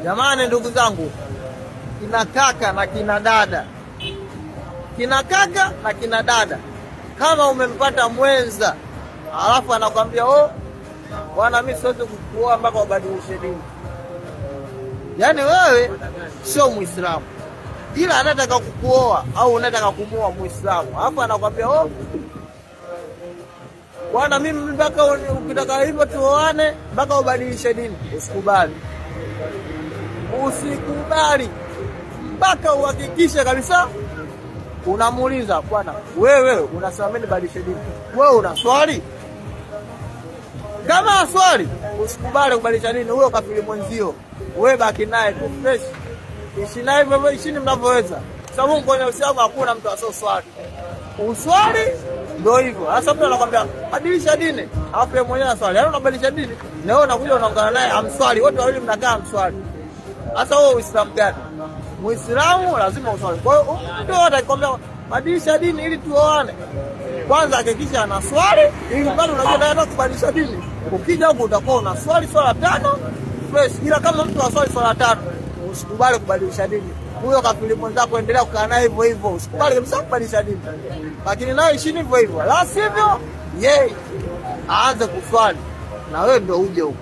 Jamani ndugu zangu, kina kaka na kina dada, kama umempata mwenza alafu anakwambia bwana mimi siwezi kukuoa mpaka ubadilishe dini, yaani wewe sio Muislamu ila anataka kukuoa au unataka kumuoa Muislamu, alafu anakwambia bwana mimi mpaka ukitaka hivyo tuoane mpaka ubadilishe dini. Usikubali mpaka uhakikishe kabisa. Unamuuliza, bwana wewe unasema badilishe dini, wewe una swali? Kama swali, usikubali kubadilisha dini. Huyo kafiri mwenzio, wewe baki naye tu fresh, ishi naye hivyo, ishini mnavyoweza, sababu kwenye Uislamu hakuna mtu asio swali. Uswali ndio hivyo. Sasa mtu anakuambia badilisha dini, alafu yeye mwenyewe anaswali. Yaani unabadilisha dini na wewe unakuja unaungana naye amswali, wote wawili mnakaa amswali. Sasa wewe Uislamu gani? Muislamu lazima uswali. Kwa hiyo ndio atakwambia badilisha dini ili tuoane. Kwanza hakikisha anaswali ili bado unajua naenda kubadilisha dini. Ukija huko utakuwa unaswali swala 5 fresh. Ila kama mtu aswali swala 5, usikubali kubadilisha dini. Huyo kafiri mwenzako endelea kukaa naye hivyo hivyo, usikubali kabisa kubadilisha dini. Lakini naye ishini hivyo hivyo. La sivyo, yeye aanze kuswali na wewe ndio uje huko.